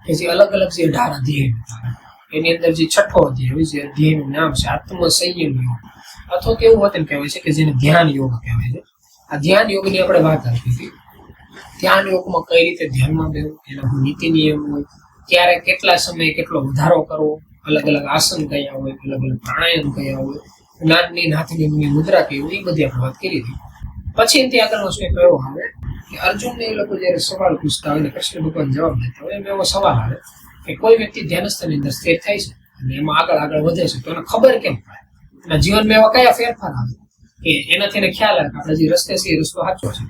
કે જે અલગ અલગ જે 18 અધ્યાય એની અંદર જે છઠ્ઠો અધ્યાય જે અધ્યાયનું નામ છે આત્મસંયમ યોગ, અથવા તો એવું વતન કહેવાય છે કે જેને ધ્યાન યોગ કહેવાય છે. આ ધ્યાન યોગની આપણે વાત કરી હતી. ધ્યાન યોગમાં કઈ રીતે ધ્યાનમાં બેસવું, એના નીતિ નિયમ હોય, ક્યારે કેટલા સમયે કેટલો વધારો કરવો, અલગ અલગ આસન કયા હોય, અલગ અલગ પ્રાણાયામ કયા હોય, નાનની નાથની મુદ્રા કેવી હોય, એ બધી આપણે વાત કરી હતી. પછી એનાથી આગળનો સ્ટેપ એવો આવે કે અર્જુનને એ લોકો જયારે સવાલ પૂછતા હોય ને કૃષ્ણ ભગવાન જવાબ દેતા હોય, એમ એવો સવાલ આવે કે કોઈ વ્યક્તિ ધ્યાનસ્થાનની અંદર સ્થિર થાય છે અને એમાં આગળ વધે છે, તો એને ખબર કેમ પડે? એના જીવનમાં એવા કયા ફેરફાર આવે કે એનાથી એને ખ્યાલ આવે કે આપણે જે રસ્તે છે એ રસ્તો સાચો છે?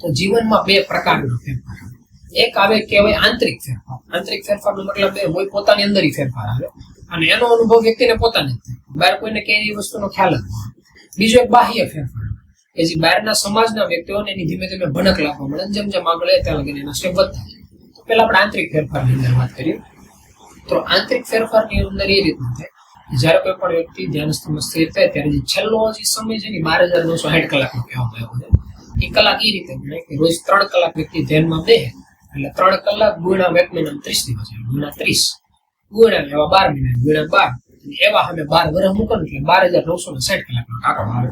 તો જીવનમાં બે પ્રકારના ફેરફાર આવે. એક આવે કહેવાય આંતરિક ફેરફાર. આંતરિક ફેરફારનો મતલબ એ હોય પોતાની અંદર ફેરફાર આવે અને એનો અનુભવ વ્યક્તિને પોતાને જ થાય, બહાર કોઈને કઈ વસ્તુનો ખ્યાલ જ ન આવે. બીજો એક બાહ્ય ફેરફાર કે જે બહારના સમાજના વ્યક્તિઓને એની ધીમે ધીમે ભનક લાગવા મળે, જેમ જેમ આગળ ત્યાં લગીને એના સ્ટેપ વધતા જાય. તો પેલા આપણે આંતરિક ફેરફારની અંદર વાત કરીએ. તો આંતરિક ફેરફારની અંદર એ રીતનું થાય જયારે કોઈ પણ વ્યક્તિ ધ્યાનસ્થાનમાં સ્થિર થાય ત્યારે જે છેલ્લો જે સમય છે ને 12,960 કલાકનો કહેવામાં આવ્યો છે. એ કલાક એ રીતે ગણાય કે રોજ 3 કલાક વ્યક્તિ ધ્યાનમાં બેસે એટલે 3 કલાક ગુણ્યા 1 મહિના 30 દિવસ ગુણ્યા 30 ગુણ્યા એવા 12 મહિના ગુણ્યા 12 એવા અમે 12 વર્ષ મૂકો એટલે 12,960 કલાકનો આંકડો આવે.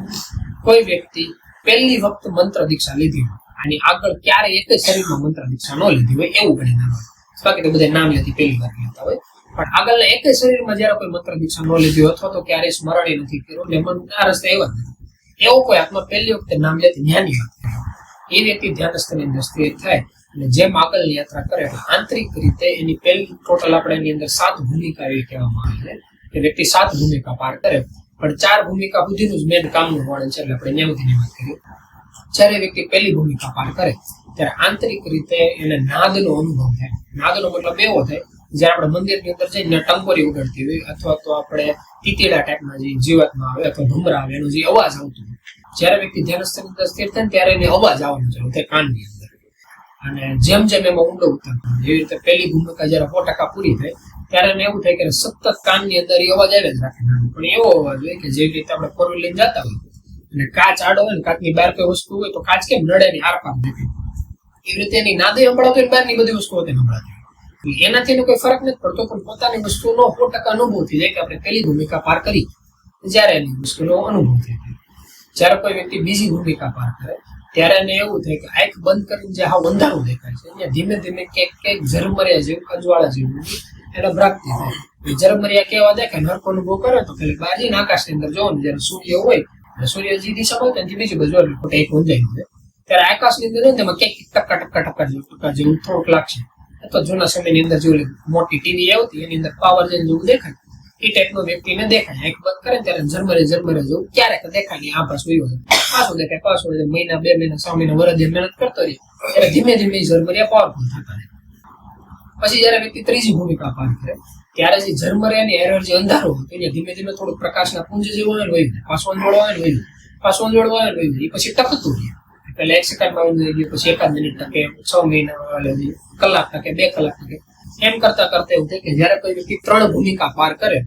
કોઈ વ્યક્તિ પહેલી વખત મંત્ર દીક્ષા લીધી હોય, આની આગળ ક્યારે એક શરીરમાં મંત્ર દીક્ષા ન લીધી હોય એવું ગણી નામ હોય. બાકી તો બધા નામ લેતી પહેલી વાર લેતા હોય, પણ આગળના એક શરીરમાં જયારે કોઈ મંત્ર દીક્ષા ન લીધી હોય અથવા તો ક્યારેય સ્મરણ નથી કર્યું ને મન આ રસ્તે એવા એવો કોઈ આત્મા પહેલી વખતે નામ લેતી જ્ઞાની વાત એ વ્યક્તિ ધ્યાનસ્થાનની અંદર સ્થિર થાય અને જેમ આગળની યાત્રા કરે એટલે આંતરિક રીતે એની પહેલી ટોટલ આપણે એની અંદર 7 ભૂમિકા એવી કહેવામાં આવે છે કે વ્યક્તિ 7 ભૂમિકા પાર કરે, પણ 4 ભૂમિકા સુધીનું જ મેન કામનું વર્ણન છે એટલે આપણે ન્યાયની વાત કરીએ. જ્યારે વ્યક્તિ પહેલી ભૂમિકા પાર કરે ત્યારે આંતરિક રીતે એને નાદનો અનુભવ થાય. નાદનો મતલબ એવો થાય જયારે આપણે મંદિરની અંદર જઈને ટંકોરી ઉગાડતી હોય અથવા તો આપણે તીતીડા ટાઈપના જે જીવાતમાં આવે અથવા ભમરા આવે એનો જે અવાજ આવતો હોય, જયારે વ્યક્તિ ધ્યાનસ્થાનની અંદર સ્થિર થાય ત્યારે એને અવાજ આવવાનો ચાલુ થાય કાનની અંદર. અને જેમ જેમ એમાં ઊંડો ઉતરતો એવી રીતે પહેલી ભૂમિકા જયારે 100% પૂરી થાય ત્યારે એને એવું થાય કે સતત કાનની અંદર એ અવાજ આવે જ રાખે, પણ એવો અવાજ હોય કે જેવી રીતે આપણે ફોર વ્હીલ લઈને જતા હોય અને કાચ આડો હોય ને કાચની બહાર કોઈ વસ્તુ હોય તો કાચ કેમ નડે ની આરપાર દેખાય, એવી રીતે એની નાદે સંભળાતો હોય બહારની બધી વસ્તુઓ તેને સંભળાતી હોય. એનાથી એનો કોઈ ફરક નથી પડતો, પણ પોતાની વસ્તુનો 100% અનુભવ થઈ જાય કે આપણે પહેલી ભૂમિકા પાર કરી જ્યારે એની વસ્તુનો અનુભવ થાય. જ્યારે કોઈ વ્યક્તિ બીજી ભૂમિકા પાર કરે ત્યારે એને એવું થાય કે આંખ બંધ કરીને જે હાવ અંધારું દેખાય છે ત્યાં ધીમે ધીમે ક્યાંક ઝરમરિયા જેવું અજવાળા જેવું એને ભ્રાંતિ થાય. ઝરમરિયા કેવા દેખાય નરકો અનુભવ કરે તો ખાલી બાજીના આકાશની અંદર જોવો ને જયારે સૂર્ય હોય સૂર્યજી દિશા હોય ત્યાંથી બીજી બાજુ ખોટે એક ઊંચાઈ હોય ત્યારે આકાશની અંદર હોય તેમાં ક્યાંક ટકા જેવું થોડુંક લાગશે. અથવા જૂના સમયની અંદર જેવું મોટી ટીવી આવતી એની અંદર પાવર જેવું દેખાય એ ટાઈપનો વ્યક્તિને દેખાય. આંખ બંધ કરે ત્યારે ઝરમરે જેવું ક્યારેક દેખાય નહીં, આ પાછું એવું પાછું દેખાય, પાછું મહિના 2 મહિના 6 મહિના વર્ષ મહેનત કરતો રહે ત્યારે ધીમે ધીમે ઝરમરિયા પાવરફુલ થતા રહે. પછી જયારે વ્યક્તિ ત્રીજી ભૂમિકા પાર કરે ત્યારે જે ઝરમરિયાની એરર જે અંધારો હોય એને ધીમે ધીમે થોડુંક પ્રકાશના પુંજ જેવું હોય ને પાછું અંજોડવા હોય ને પાછું અંજોડવા હોય ને એ પછી ટકતું રહે. એટલે 1 સેકન્ડમાં ઊંઘ ગયું, પછી 1 મિનિટ ટકે, 6 મહિના કલાક ટકે, 2 કલાક ટકે, એમ કરતા એવું થાય કે જયારે કોઈ વ્યક્તિ 3 ભૂમિકા પાર કરે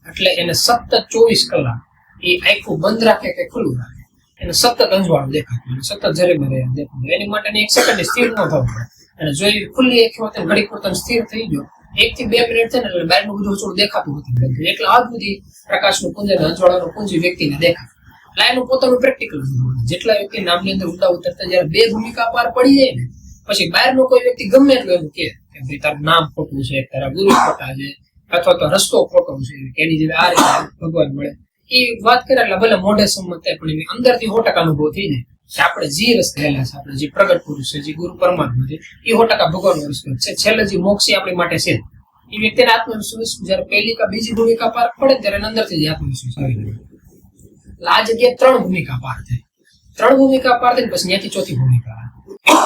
એટલે એને સતત 24 કલાક એ આંખું બંધ રાખે કે ખુલ્લું રાખે એને સતત અંજવાળું દેખાતું, સતત ઝરમરે દેખાતું. એની માટે 1 સેકન્ડ સ્થિર ન થવું પડે અને જો એ ખુલ્લી આંખી હોત ઘડી પૂરતા સ્થિર થઈ ગયો 1 થી 2 મિનિટ થાય ને એટલે બહારનું બધું થોડું દેખાતું નથી, એટલે આ બધી પ્રકાશનું પુંજ અને અંજવાળાનું પુંજ વ્યક્તિને દેખાય. એટલે એનું પોતાનું પ્રેક્ટિકલ જેટલા વ્યક્તિ નામની અંદર ઊંડા ઉતરતા જયારે 2 ભૂમિકા પાર પડી જાય ને પછી બહારનો કોઈ વ્યક્તિ ગમે એટલું એનું કે ભાઈ તારું નામ ખોટું છે, તારા ગુરુ ખોટા છે અથવા તો રસ્તો ખોટો છે કે એની જે આ રીતે ભગવાન મળે એ વાત કરે એટલે ભલે મોઢે સંમત થાય પણ એની અંદરથી 100% અનુભવ થઈ જાય કે આપણે જે રસ્તે હેલા છે, આપણે જે પ્રગટ પુરુષ છે, જે ગુરુ પરમાત્મા છે એ 100% ભગવાનનો રસ્તો છે. છેલ્લે જે મોક્ષ આપણી માટે છે એ વ્યક્તિને આત્મવિશ્વાસ જયારે પહેલી કે બીજી ભૂમિકા પાર પડે ત્યારે અંદરથી જ આત્મવિશ્વાસ આવી જાય. આ જગ્યાએ 3 ભૂમિકા પાર થાય. 3 ભૂમિકા પાર થાય પછી ત્યાંથી ચોથી ભૂમિકા.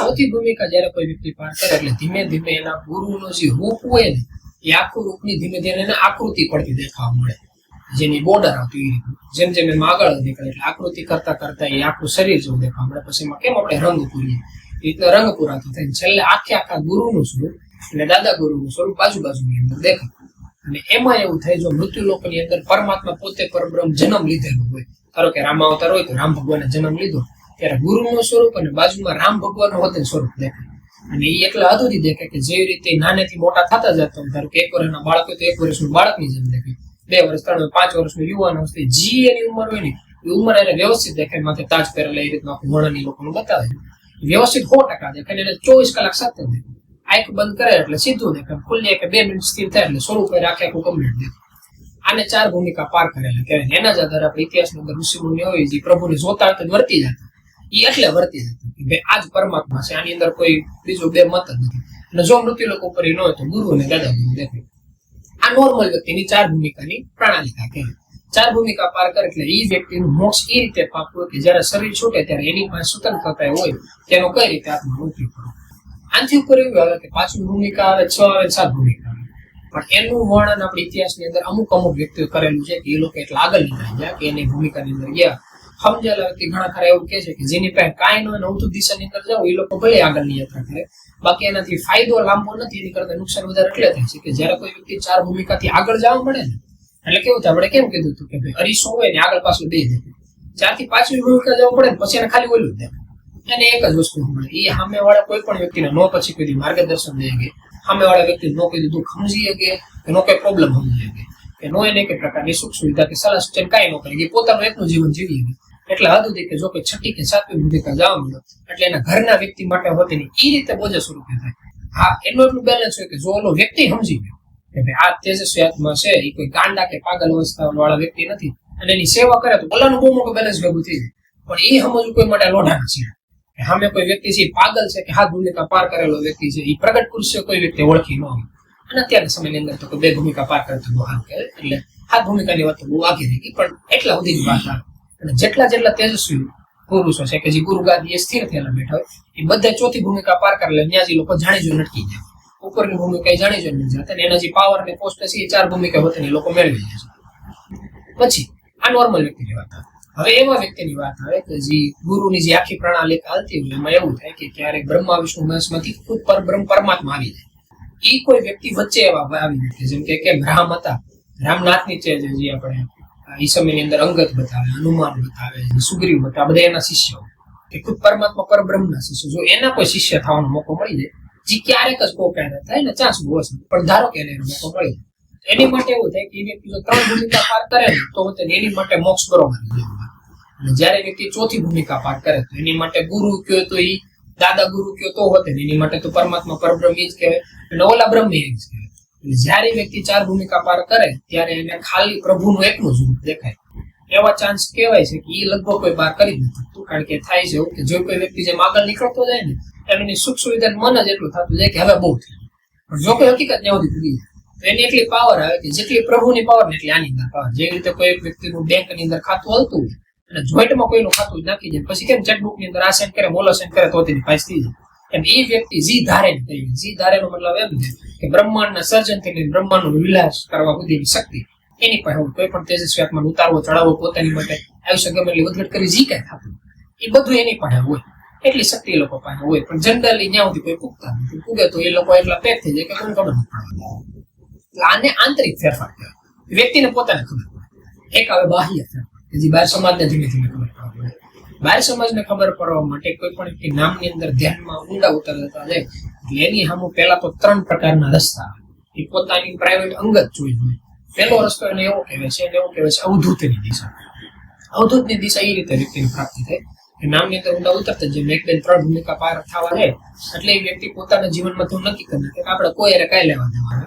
ચોથી ભૂમિકા જયારે કોઈ વ્યક્તિ પાર કરે એટલે ધીમે ધીમે એના ગુરુનો જે રૂપ હોય ને એ આખું રૂપની ધીમે ધીમે એને આકૃતિ પડતી દેખાવા મળે, જેની બોર્ડર આવતી એ જેમ જેમ એમાં આગળ નીકળે એટલે આકૃતિ કરતા કરતા એ આખું શરીર જેવું દેખાવા મળે. પછી એમાં કેમ આપણે રંગ પૂરીએ એ રીતે રંગ પૂરાતો થાય છેલ્લે આખા ગુરુનું સ્વરૂપ અને દાદા ગુરુનું સ્વરૂપ બાજુની અંદર દેખાય. અને એમાં એવું થાય જો મૃત્યુલોકની અંદર પરમાત્મા પોતે પરબ્રહ્મ જન્મ લીધેલો હોય, ધારો કે રામાવતાર હોય તો રામ ભગવાને જન્મ લીધો ત્યારે ગુરુનું સ્વરૂપ અને બાજુમાં રામ ભગવાનનું હોતે સ્વરૂપ દેખાય. અને એ એટલા અધૂરી દેખે કે જેવી રીતે નાનેથી મોટા થતા જતા હોય, ધારો કે 1 વર્ષના બાળક હોય તો 1 વર્ષનું બાળકની જેમ દેખે, 2 વર્ષ 3 5 વર્ષનું યુવાન અવસ્થા જી એની ઉંમર હોય ને એ ઉંમર એને વ્યવસ્થિત દેખાય, માથે તાજ પહેરેલા એ રીતના વર્ણની લોકોનું બતાવે વ્યવસ્થિત 100% દેખાય, એને 24 કલાક સતત દેખાય, આંખ બંધ કરે એટલે સીધું દેખાય, ખુલ્લી કે 2 મિનિટ સ્થિર થાય એટલે સ્વરૂપ રાખે આખું કમ્પ્લીટ દેખાય. આને 4 ભૂમિકા પાર કરેલા કહેવાય. એના જ આધારે આપણે ઇતિહાસની અંદર ઋષિમુનિ હોય જે પ્રભુને જોતા હોય તો વર્તી જતા, એ એટલે વર્તી જતા કે ભાઈ આ જ પરમાત્મા છે, આની અંદર કોઈ બીજો 2 મત જ નથી. અને જો મૃત્યુ લોકો ઉપર ન હોય તો ગુરુ અને દાદા ગુરુ દેખાય. આ નોર્મલ વ્યક્તિની 4 ભૂમિકાની પ્રણાલિકા કહેવાય. 4 ભૂમિકા પાર કરે એટલે એ વ્યક્તિનું મોક્ષ એ રીતે પ્રાપ્ત હોય કે જયારે શરીર છૂટે ત્યારે એની પાસે સ્વતંત્રતા હોય તેનો કઈ રીતે આત્માનો ઉપયોગ કરવો. આનાથી ઉપર એવું આવે કે 5મી ભૂમિકા આવે, 6 આવે, 7 ભૂમિકા આવે. પણ એનું વર્ણન આપણે ઇતિહાસની અંદર અમુક વ્યક્તિઓ કરેલું છે કે એ લોકો એટલા આગળ નીકળી ગયા કે એની ભૂમિકાની અંદર ગયા. સમજેલા વ્યક્તિ ઘણા ખરા એવું કે છે કે જેની પાસે કાંઈ ન હોય અવધૂત દિશાની અંદર જાવ એ લોકો ભલે આગળની યાત્રા કરે, બાકી એનાથી ફાયદો લાંબો નથી, એની કરતા નુકસાન વધારે એટલે થાય છે કે જયારે કોઈ વ્યક્તિ 4 ભૂમિકાથી આગળ જવા મળે ને એટલે કેવું થાય, આપણે કેમ કીધું હતું કે ભાઈ અરીસો હોય ને આગળ પાછળ 2 દેખાય, 4 થી 5મી ભૂમિકા જવું પડે ને પછી એને ખાલી ઓલું જ દેખાય, એને એક જ વસ્તુ મળે. એ સામે વાળા કોઈ પણ વ્યક્તિને નો પછી કોઈ માર્ગદર્શન દે કે સામે વાળા વ્યક્તિ નો કોઈ દુઃખ સમજી શકે કે નો કોઈ પ્રોબ્લેમ સમજી શકે કે નો એને કઈ પ્રકારની સુખ સુવિધા કે સલાહ સૂચન કાંઈ ન કરે, કે પોતાનું એકનું જીવન જીવી શકે. એટલે હદ સુધી કે જો કોઈ 6ઠી કે 7મી ભૂમિકા જવા મળે એટલે એના ઘરના વ્યક્તિ માટે હોતી નહીં, એ રીતે બોજા સ્વરૂપે થાય. હા, એનું એટલું બેલેન્સ હોય કે જો ઓલો વ્યક્તિ સમજી ગયો કે ભાઈ આ તેજસ્વી આત્મા છે, એ કોઈ ગાંડા કે પાગલ અવસ્થા વાળા વ્યક્તિ નથી અને એની સેવા કરે તો ઓલાનું બહુ મોટું બેલેન્સ ભેગું થઈ જાય. પણ એ સમજવું કોઈ માટે લોઢા નથી કે સામે કોઈ વ્યક્તિ છે પાગલ છે કે 7 ભૂમિકા પાર કરેલો વ્યક્તિ છે, એ પ્રગટ પુરુષ છે કોઈ વ્યક્તિ ઓળખી ન હોય. અને અત્યારના સમયની અંદર તો 2 ભૂમિકા પાર કરે તો બહુ સારું કહેવાય. એટલે 7 ભૂમિકાની વાત તો બહુ આગી રહી ગઈ, પણ એટલા સુધીની વાત આવે. અને જેટલા તેજસ્વી પુરુષો છે કે જે ગુરુ ગાદીએ સ્થિર થયેલા બેઠા હોય એ બધા 4થી ભૂમિકા પાર કરે ત્યાં જે લોકો જાણી જોઈને અટકી જાય, ઉપરની ભૂમિકા જાણી જોઈને નથી જતા, એના જે પાવર ને પોસ્ટ છે એ 4 ભૂમિકા હોતી એ લોકો મેળવી જાય છે. પછી આ નોર્મલ વ્યક્તિની વાત આવે. હવે એવા વ્યક્તિની વાત આવે કે જે ગુરુની જે આખી પ્રણાલી ચાલતી હોય એમાં એવું થાય કે ક્યારેક બ્રહ્મા વિષ્ણુ મહેશમાંથી ખુદ પરબ્રહ્મ પરમાત્મા આવી જાય. એ કોઈ વ્યક્તિ વચ્ચે એવા આવી જાય જેમ કે કેમ રામ હતા, રામનાથ નીચે જે આપણે એ સમયની અંદર અંગત બતાવે, હનુમાન બતાવે, સુગ્રીવ બતાવે, બધા એના શિષ્યો કે ખુદ પરમાત્મા પરબ્રહ્મના શિષ્યો. જો એના કોઈ શિષ્ય થવાનો મોકો મળી જાય જે ક્યારેક જ કોકાય થાય ને ચાન્સ બહુ હશે, પણ ધારો કે એને મોકો મળી જાય એની માટે એવું થાય કે એ વ્યક્તિ જો 3 ભૂમિકા પાર કરે ને તો એની માટે મોક્ષ બરોબર. અને જયારે વ્યક્તિ 4થી ભૂમિકા પાર કરે તો એની માટે ગુરુ કયો તો એ દાદા ગુરુ કયો તો હોતે, એની માટે તો પરમાત્મા પરબ્રહ્મ એ જ કહેવાય અને ઓલા બ્રહ્મ એ જ કહેવાય. એટલે જયારે વ્યક્તિ 4 ભૂમિકા પાર કરે ત્યારે એને ખાલી પ્રભુનું એકનું જ રૂપ દેખાય. એવા ચાન્સ કહેવાય છે કે એ લગભગ કોઈ પાર કરી જ નથી, કારણ કે થાય છે એવું કે જો કોઈ વ્યક્તિ જેમ આગળ નીકળતો જાય ને એની સુખ સુવિધા મન જ એટલું થતું જાય કે હવે બહુ થઈ ગયું. પણ જો કોઈ હકીકત ત્યાં સુધી ભૂલી જાય તો એની એટલી પાવર આવે કે જેટલી પ્રભુની પાવર ને એટલી આની અંદર પાવર. જેવી રીતે કોઈ વ્યક્તિનું બેંકની અંદર ખાતું હાલતું હોય અને જોઈન્ટમાં કોઈનું ખાતું નાખી જાય પછી કેમ ચેકબુક ની અંદર આ સેન્ડ કરે મોલો સેન્ડ કરે તો તેની પાસ થઈ જાય. એમ એ વ્યક્તિ જી ધારે ને કહ્યું, જી ધારે નો મતલબ એમ છે કે બ્રહ્માંડના સર્જનથી લઈને બ્રહ્માંડનો વિલાસ કરવા સુધીની શક્તિ એની પાસે હોય. કોઈ પણ તેજસ્વી આત્માને ઉતારવો ચડાવવો પોતાની માટે આયુષ્ય ગમે એટલી વધઘટ કરી જી કાંઈ થતું એ બધું એની પાસે હોય, એટલી શક્તિ એ લોકો પાસે હોય. પણ જનરલી ત્યાં સુધી કોઈ પૂગતા નથી, પૂગે તો એ લોકો એટલા પેક થઈ જાય કે કોઈને ખબર નથી પડે. આને આંતરિક ફેરફાર કહેવાય, વ્યક્તિને પોતાને ખબર પડે. એક આવે બાહ્ય ફેરફાર કે જે બહાર સમાજને ધીમે ધીમે ખબર પડવા પડે. બહાર સમાજને ખબર પડવા માટે કોઈ પણ નામની અંદર ધ્યાનમાં ઊંડા ઉતરતા જાય એટલે એની સામે પેલા તો 3 પ્રકારના રસ્તા આવે. એ પોતાની પ્રાઇવેટ અંગત જોઈ જોઈએ. પહેલો રસ્તો એને એવો કહેવાય છે અવધૂતની દિશા. અવધૂતની દિશા એ રીતે વ્યક્તિની પ્રાપ્તિ થાય કે નામની અંદર ઊંડા ઉતરતા જેમ 1, 2, 3 ભૂમિકા પાર થવા જાય એટલે એ વ્યક્તિ પોતાના જીવનમાં તો નક્કી કરી નાખે કે આપણે કોઈ એને કાંઈ લેવા દેવા,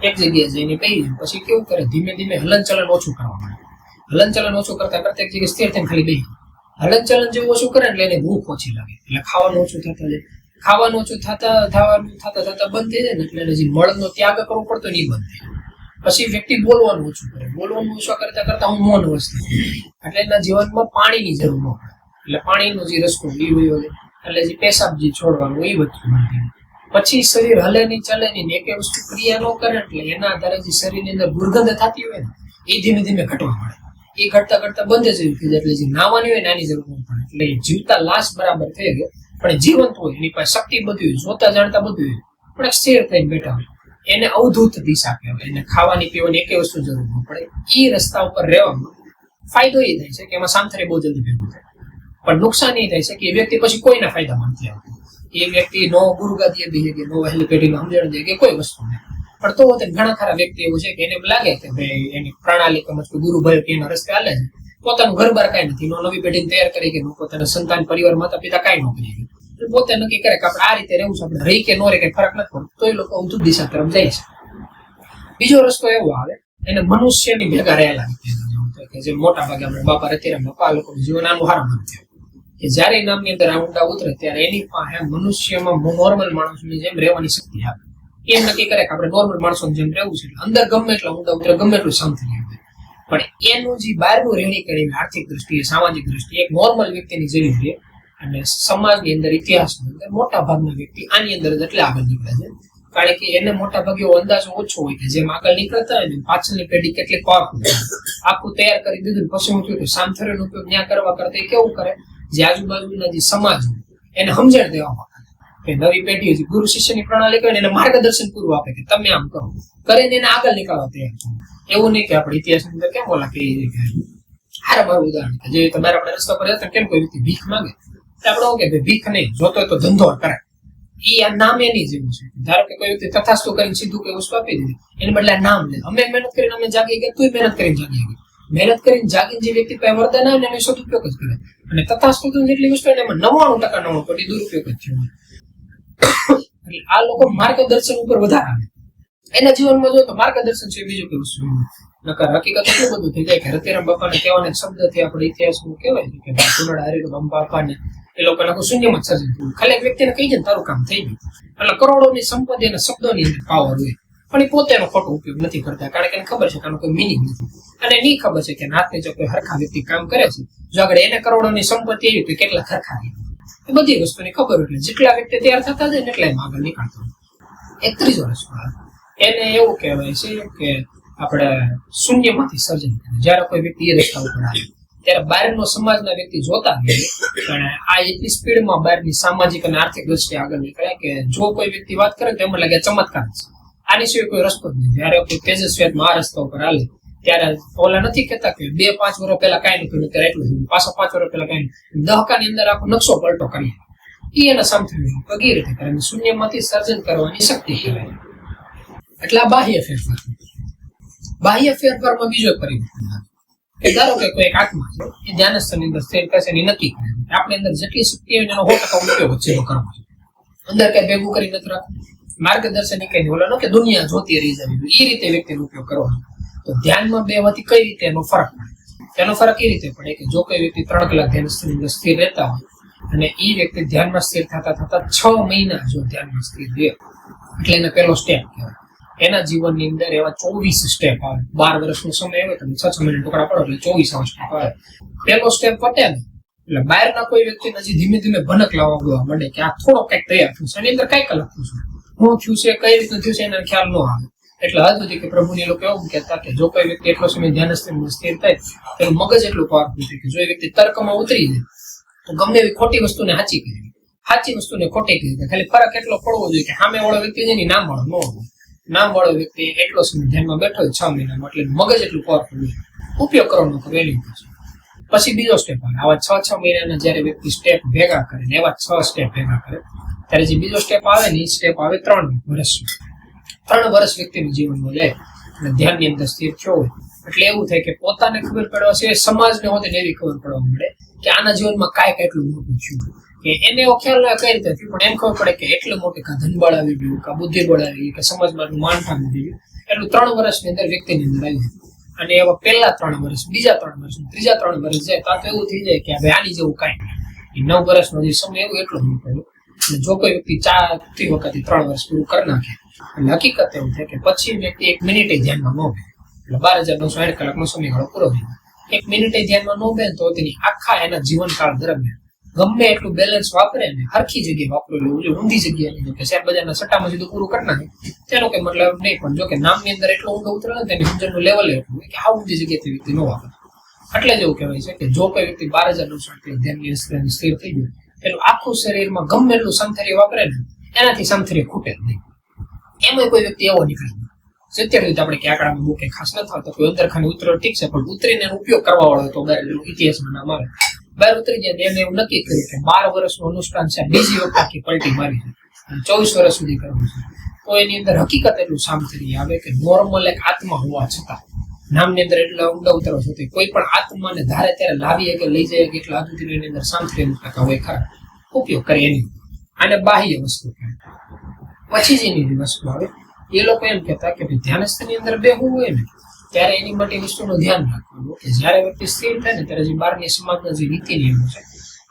એક જગ્યાએ જઈને કહી દે પછી કેવું કરે ધીમે ધીમે હલનચલન ઓછું કરવા માંડે. હલનચલન ઓછું કરતા કરતા એક જગ્યાએ સ્થિર થઈને ખાલી બેસી. હલનચલન જેવું ઓછું કરે એટલે એને ભૂખ ઓછી લાગે એટલે ખાવાનું ઓછું થતા જાય. ખાવાનું ઓછું થતા બંધ થઈ જાય ને એટલે એને જે મળનો ત્યાગ કરવો પડતો એ બંધ થાય. પછી વ્યક્તિ બોલવાનું ઓછું કરે, બોલવાનું ઓછું કરતા કરતા હું મૌન વસ્તુ એટલે એના જીવનમાં પાણીની જરૂર ન પડે એટલે પાણીનો જે રસ્તો એ વયો જાય એટલે જે પેશાબ જે છોડવાનું એ બધું બંધ થાય. પછી શરીર હલે નહીં ચલે નહીં એક વસ્તુ ક્રિયા ન કરે એટલે એના આધારે જે શરીરની અંદર દુર્ગંધ થતી હોય ને એ ધીમે ધીમે ઘટવા મળે. એ ઘટતા ઘટતા બંધ જ થઈ જાય એટલે જે નાવાની હોય નાની જરૂર ન પડે એટલે જીવતા લાશ બરાબર થઈ ગયો પણ જીવંત હોય એની પાસે શક્તિ બધી હોય, જોતા જાણતા બધું હોય પણ સ્થિર થઈને બેઠા હોય એને અવધૂત દિશા કહેવાય. એને ખાવાની પીવાની એક વસ્તુ જરૂર ન પડે. એ રસ્તા ઉપર રહેવામાં ફાયદો એ થાય છે કે એમાં સાંથરે બહુ જલ્દી ભેગું થાય, પણ નુકસાન એ થાય છે કે એ વ્યક્તિ પછી કોઈના ફાયદામાં નથી આવતું. એ વ્યક્તિ નો ગુરુગાદીએ બેસી કે નો વહેલી પેઢીને સમજણ દે કે કોઈ વસ્તુ નહીં. પણ તો ઘણા ખરા વ્યક્તિ એવું છે કે એને એમ લાગે કે ભાઈ એની પ્રણાલી કે ગુરુભાઈ કે એના રસ્તે હાલે છે, પોતાનું ઘર બાર કઈ નથી, નવી પેઢીને તૈયાર કરી કે પોતાના સંતાન પરિવાર માતા પિતા કઈ ન કરી, પોતે નક્કી કરે કે આપણે આ રીતે રહેવું છે, આપણે રહી કે ન રહી કઈ ફરક નથી પડતો, તો એ લોકો ઊંધું દિશા તરફ જાય છે. બીજો રસ્તો એવો આવે એને મનુષ્યની ભેગા રહેલા કે જે મોટા ભાગે આપણે બાપા અત્યારે બાપા લોકો જીવન આનું હાર માનતા કે જયારે નામની અંદર આ ઊંડા ઉતરે ત્યારે એની પાસે મનુષ્યમાં નોર્મલ માણસની જેમ રહેવાની શક્તિ આવે. એમ નક્કી કરે કે આપણે નોર્મલ માણસોની જેમ રહેવું છે, અંદર ગમે એટલા ઊંડા ઉતરે ગમે એટલું શાંતિ રહે, પણ એનું જે બહારનું રહેણી કરી આર્થિક દ્રષ્ટિએ સામાજિક દ્રષ્ટિએ એક નોર્મલ વ્યક્તિની જેવી રહે. અને સમાજની અંદર ઇતિહાસની અંદર મોટા ભાગના વ્યક્તિ આની અંદર જ એટલે આગળ નીકળે છે, કારણ કે એને મોટા ભાગે અંદાજો ઓછો હોય કે જેમ આગળ નીકળતા હોય ને પાછળની પેઢી કેટલી પાવરફુલ આખું તૈયાર કરી દીધું, પછી હું થયું સામથર્યનો ઉપયોગ ત્યાં કરવા કરતા કેવું કરે, જે આજુબાજુના જે સમાજ એને સમજણ દેવામાં કે નવી પેઢી છે ગુરુ શિષ્યની પ્રણાલી કરે એને માર્ગદર્શન પૂરું આપે કે તમે આમ કરો, કરીને એને આગળ નીકળવા તૈયાર છો. એવું નહીં કે આપણે ઇતિહાસની અંદર કેમ બોલા કે હારા મારું ઉદાહરણ કે જે તમારે આપણે રસ્તા પર જતા કેમ કોઈ વ્યક્તિ ભીખ માંગે, આપણે કે ભાઈ ભીખ નહીં જોતો તો ધંધો કરે, એ આ નામ એની જેવું છે. ધારો કે કોઈ વ્યક્તિ તથાસ્તુ કરીને સીધું કોઈ વસ્તુ આપી દીધી, એને બદલે નામ લે, અમે મહેનત કરીને અમે જાગી ગયા, તું મહેનત કરીને જાગી ગઈ. મહેનત કરીને જાગીને જે વ્યક્તિ પાસે વરદાન આવે ને એનો સદુપયોગ જ કરે, અને તથાસ્તુ જેટલી વસ્તુ એમાં 99% દુરુપયોગ જ છે. એટલે આ લોકો માર્ગદર્શન ઉપર વધારે આવે એના જીવનમાં જો તો માર્ગદર્શન છે બીજું કઈ વસ્તુ નકર હકીકત એટલું બધું થઈ જાય કે રતિરામ બાપાને કહેવાના શબ્દથી આપણે ઇતિહાસમાં કહેવાય કે કુંડળ હરિરામ બાપાને એ લોકોને આખું શૂન્યમાં સર્જન થયું. ખાલી એક વ્યક્તિને કહી જાય તારું કામ થઈ ગયું. એટલે કરોડોની સંપત્તિ અને શબ્દોની અંદર પાવર હોય, પણ એ પોતે એનો ખોટો ઉપયોગ નથી કરતા, કારણ કે એને ખબર છે કે આનો કોઈ મિનિંગ નથી, અને એની ખબર છે કે નાથને જો કોઈ હરખા વ્યક્તિ કામ કરે છે, જો આગળ એને કરોડોની સંપત્તિ આવી તો કેટલા ખરખા એ બધી વસ્તુની ખબર એટલે જેટલા વ્યક્તિ તૈયાર થતા જાય ને એટલા એમાં આગળ નીકળતો. એક ત્રીજો રસ્તો એને એવું કહેવાય છે કે આપણે શૂન્યમાંથી સર્જન કરે. જયારે કોઈ વ્યક્તિ એ રસ્તા ઉપર આવે ત્યારે બહારનો સમાજના વ્યક્તિ જોતા નથી, પણ આ એટલી સ્પીડમાં બહારની સામાજિક અને આર્થિક દ્રષ્ટિએ આગળ નીકળે કે જો કોઈ વ્યક્તિ વાત કરે તો એમાં લાગે ચમત્કાર છે, આની સિવાય કોઈ રસ્તો જ નહીં. જયારે કોઈ તેજસ્વી આ રસ્તા ઉપર હાલે ત્યારે ઓલા નથી કેતા કે 2-5 વર્ષ પહેલા કઈ નથી ત્યારે એટલું થયું, પાછા 5 વર્ષ પહેલા કઈ નહીં, દહકાની અંદર આખો નકશો પલટો કરીએ એ એના સામથ્ય કઈ રીતે કરે, શૂન્યમાંથી સર્જન કરવાની શક્તિ કહેવાય. એટલે આ બાહ્ય ફેરફાર. બાહ્ય ફેરફારમાં બીજો પરિવર્તન આવે કે ધારો કે કોઈ એક આત્મા છે એ ધ્યાનસ્થની અંદર સ્થિર કરશે એ નક્કી કરે આપણે અંદર જેટલી શક્તિ હોય એનો 100% ઉપયોગ છે કરવો છે, અંદર કઈ ભેગું કરી નથી રાખવું, માર્ગદર્શન કઈ ઓલા કે દુનિયા જોતી રહી જાય એ રીતે વ્યક્તિનો ઉપયોગ કરવાનો. તો ધ્યાનમાં બે વતી કઈ રીતે એનો ફરક પડે? એનો ફરક એ રીતે પડે કે જો કોઈ વ્યક્તિ 3 કલાક ધ્યાનસ્થની અંદર સ્થિર રહેતા હોય અને એ વ્યક્તિ ધ્યાનમાં સ્થિર થતા 6 મહિના જો ધ્યાનમાં સ્થિર રહે એટલે એને પહેલો સ્ટેપ કહેવાય. એના જીવનની અંદર એવા 24 સ્ટેપ આવે. 12 વર્ષનો સમય આવે તમે 6 મહિના ટુકડા પડો એટલે 24 સ્ટેપ આવે. પહેલો સ્ટેપ પતે ને એટલે બહારના કોઈ વ્યક્તિને હજી ધીમે ધીમે ભનક લાવવા માંડે કે આ થોડો કંઈક તૈયાર થયું છે, એની અંદર કઈ કલાક થયું છે, શું થયું છે, કઈ રીતનું થયું છે, એના ખ્યાલ ન આવે. એટલે હદ સુધી કે પ્રભુની લોકો એવું કહેતા કે જો કોઈ વ્યક્તિ એટલો સમય ધ્યાન સ્થિર થાય તેનું મગજ એટલું પાવરફુલ થાય કે જો એ વ્યક્તિ તર્કમાં ઉતરી જાય તો ગમે એવી ખોટી વસ્તુને સાચી કરી, સાચી વસ્તુને ખોટી કરી દે. ખાલી ફરક એટલો પડવો જોઈએ કે સામે વાળો વ્યક્તિ જેની નામ વાળો ન હોય, નામ વાળો વ્યક્તિ એટલો સમય ધ્યાનમાં બેઠો હોય 6 મહિનામાં એટલે મગજ એટલું પાવરફુલ હોય, ઉપયોગ કરવાનો કરે એની પછી બીજો સ્ટેપ આવે. આવા 6 મહિનાના જયારે વ્યક્તિ સ્ટેપ ભેગા કરે ને એવા 6 સ્ટેપ ભેગા કરે ત્યારે જે બીજો સ્ટેપ આવે ને એ સ્ટેપ આવે 3 વર્ષ. 3 વર્ષ વ્યક્તિનું જીવનમાં જાય અને ધ્યાનની અંદર સ્થિર થયો હોય એટલે એવું થાય કે પોતાને ખબર પડવા છે, સમાજને હોતે એવી ખબર પડવા મળે કે આના જીવનમાં કાંઈ કેટલું મોટું થયું, કે એને એવો ખ્યાલ કઈ રીતે થયું પણ એમ ખબર પડે કે એટલું મોટું કા ધનબળ આવી ગયું, કા બુદ્ધિ બળ આવી ગયું, કે સમાજમાં માનઠાણ આવી ગયું. એટલું 3 વર્ષની અંદર વ્યક્તિની અંદર આવી જાય. અને એવા પહેલા 3 વર્ષ, બીજા 3 વર્ષ, ત્રીજા 3 વર્ષ જાય તો એવું થઈ જાય કે હવે આની જેવું કાંઈ નહીં. 9 વર્ષનો જે સમય એવું એટલો મોટો. જો કોઈ વ્યક્તિ 4 વખત 3 વર્ષ પૂરું કરી નાખે એટલે હકીકત એવું થાય કે પછી વ્યક્તિ 1 મિનિટે ધ્યાનમાં ન બે એટલે 12,960 કલાકનો સમયગાળો પૂરો થઈ જાય. 1 મિનિટે ધ્યાનમાં ન બે તો તેની આખા એના જીવનકાળ દરમિયાન ગમે એટલું બેલેન્સ વાપરે ને હરખી જગ્યાએ વાપરેલું, ઊંધી જગ્યાએ નહીં, કે શેર બજારના સટ્ટામાં સીધું પૂરું કરી નાખે તેનો કઈ મતલબ નહીં. પણ જો કે નામની અંદર એટલો ઊંડો ઉતરે ને તેની સમજણનું લેવલ એટલું કે આ ઊંધી જગ્યાએથી વ્યક્તિ ન વાપરે. એટલે જ એવું કહેવાય છે કે જો કોઈ વ્યક્તિ 12,960 ધ્યાનની સ્થિર થઈ ગયું એનું આખું શરીરમાં ગમે એટલું સમથર્ય વાપરે ને એનાથી સમથર્ય ખૂટે જ નહીં. એમાં કોઈ વ્યક્તિ એવો નીકળે સત્ય રીતે આપણે કે આંકડામાં બહુ કંઈ ખાસ ન થતો કોઈ અંદર ખાને ઉતરો ઠીક છે, પણ ઉતરીને એનો ઉપયોગ કરવા વાળો તો ઇતિહાસમાં નામ આવે બહાર ઉતરી જાય એને એવું નક્કી કર્યું કે 12 વર્ષનું અનુષ્ઠાન છે, બીજી વખત આખી પલટી મારી છે, 24 વર્ષ સુધી કરવું છે. તો એની અંદર હકીકત એટલું સામતરી આવે કે નોર્મલ એક આત્મા હોવા છતાં નામની અંદર એટલા ઊંડા ઉતરો થતી કોઈ પણ આત્માને ધારે ત્યારે લાવીએ કે લઈ જાય કે એટલા આદુથી એની અંદર સામતરી ટકા હોય ખરા ઉપયોગ કરે એની. આને બાહ્ય વસ્તુ કહેવાય. પછી જ એની વસ્તુ આવે એ લોકો એમ કહેતા કે ધ્યાનસ્થની અંદર બેહવું હોય ને ત્યારે એની માટે વસ્તુનું ધ્યાન રાખવાનું કે જ્યારે વ્યક્તિ સ્થિર થાય ને ત્યારે જે બહારની સમાજના જે નીતિ નિયમો છે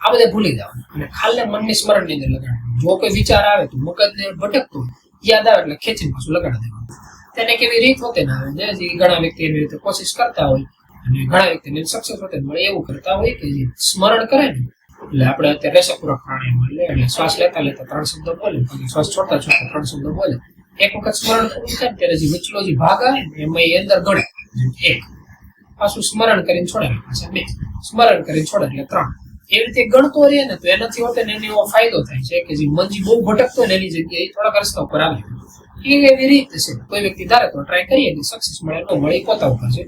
આ બધા ભૂલી જવાનું અને ખાલી મનની સ્મરણની અંદર લગાડવાનું. જો કોઈ વિચાર આવે તો મગજને ભટકતો યાદ આવે એટલે ખેંચીને પાછું લગાડી દેવાનું. તેને કેવી રીત હોતે ના આવે જે ઘણા વ્યક્તિ એવી રીતે કોશિશ કરતા હોય અને ઘણા વ્યક્તિને સક્સેસ હોતે મળે એવું કરતા હોય કે જે સ્મરણ કરે ને એટલે આપણે અત્યારે રસપૂર્વક પ્રાણાયામ લે એટલે શ્વાસ લેતા લેતા 3 શબ્દો બોલે, પછી શ્વાસ છોડતા છોડતા 3 શબ્દો બોલે. એક વખત સ્મરણ પૂરું થાય ત્યારે જે નીચલો જે ભાગ આવે ને એમાં એ અંદર ગણે 1, પાછું સ્મરણ કરીને છોડે પાછા 2, સ્મરણ કરીને છોડે એટલે 3. એવી રીતે ગણતો રહે ને તો એનાથી હોતે ને એને એવો ફાયદો થાય છે કે જે મનજી બહુ ભટકતો ને એની જગ્યાએ થોડાક રસ્તા ઉપર આવે. એવી રીતે છે. કોઈ વ્યક્તિ ધારે તો ટ્રાય કરીએ કે સક્સેસ મળે ન મળે પોતા ઉપર છે,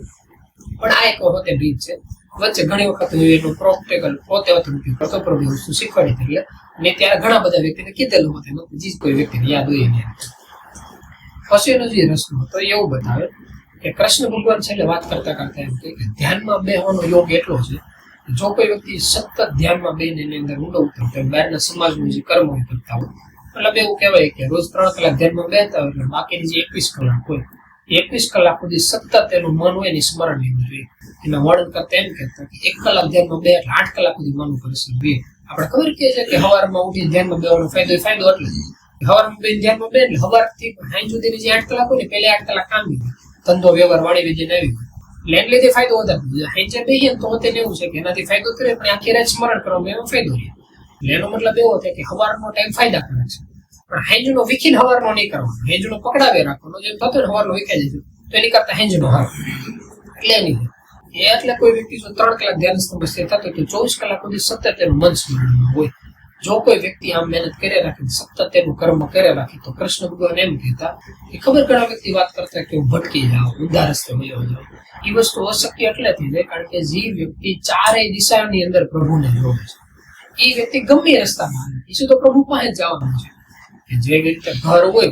પણ આ એક વખતે રીત છે. વચ્ચે ઘણી વખત એનું પ્રેક્ટિકલ પોતે ઉપયોગ કરતો પણ વસ્તુ શીખવાડી એટલે અને ત્યારે ઘણા બધા વ્યક્તિને કીધેલું હતું જે કોઈ વ્યક્તિને યાદ હોય એને. પછીનો જે રસ્તો હતો એવું બતાવે કે કૃષ્ણ ભગવાન છે એટલે વાત કરતા કરતા એમ કે ધ્યાનમાં બેહવાનો યોગ એટલો છે જો કોઈ વ્યક્તિ સતત ધ્યાનમાં બેને એની અંદર ઊંડો ઉતરતો હોય બહારના સમાજનું જે કર્મ હોય કરતા હોય મતલબ એવું કહેવાય કે રોજ 3 કલાક ધ્યાનમાં બેહતા હોય એટલે બાકીની જે 21 કલાક હોય 21 કલાક સુધી સતત એનું મન હોય એની સ્મરણ ની અંદર એના વર્ણન કરતા એમ કહેતા કે 1 કલાક ધ્યાનમાં બે એટલે 8 કલાક સુધી મન ઉપર અસર બે. આપણે ખબર કે છે કે સવારમાં ઉઠી ધ્યાનમાં બેવાનો ફાયદો એટલે સવારમાં બે ધ્યાનમાં બે એટલે સવારથી સાંજ સુધીની જે 8 કલાક હોય ને પહેલા 8 કલાક કામ ધંધો વ્યવહાર વાણી વિજય આવી એટલે એને લીધે ફાયદો વધારે. સાંજે બેહીએ તો તેને એવું છે કે એનાથી ફાયદો કરે પણ આખી રાત સ્મરણ કરવામાં એનો ફાયદો રહે. એટલે એનો મતલબ એવો થાય કે સવારનો ટાઈમ ફાયદાકારક છે પણ હેંજનો વિખીન હવારનો નહીં કરવાનો, હેંજનો પકડાવે રાખવાનો. જેમ થતો ને હવારનો વિખાઈ જશે તો એની કરતા હેંજનો હાર એટલે એની એટલે કોઈ વ્યક્તિ જો 3 કલાક ધ્યાન સમસ્યા થતો તો 24 કલાક સુધી સતત એનું મન સ્મરણમાં હોય. જો કોઈ વ્યક્તિ આમ મહેનત કરે રાખે સતત એનું કર્મ કરે રાખે તો કૃષ્ણ ભગવાન એમ કહેતા કે ખબર ઘણા વ્યક્તિ વાત કરતા કે હું ભટકી જાઉં ઊંધા રસ્તે વયો જાઉં. એ વસ્તુ અશક્ય એટલેથી છે કારણ કે જે વ્યક્તિ ચારેય દિશાની અંદર પ્રભુને જોવે છે એ વ્યક્તિ ગમે રસ્તામાં આવે એ તો પ્રભુ પાસે જ જવાનું છે. જે વ્યક્તિ ઘર હોય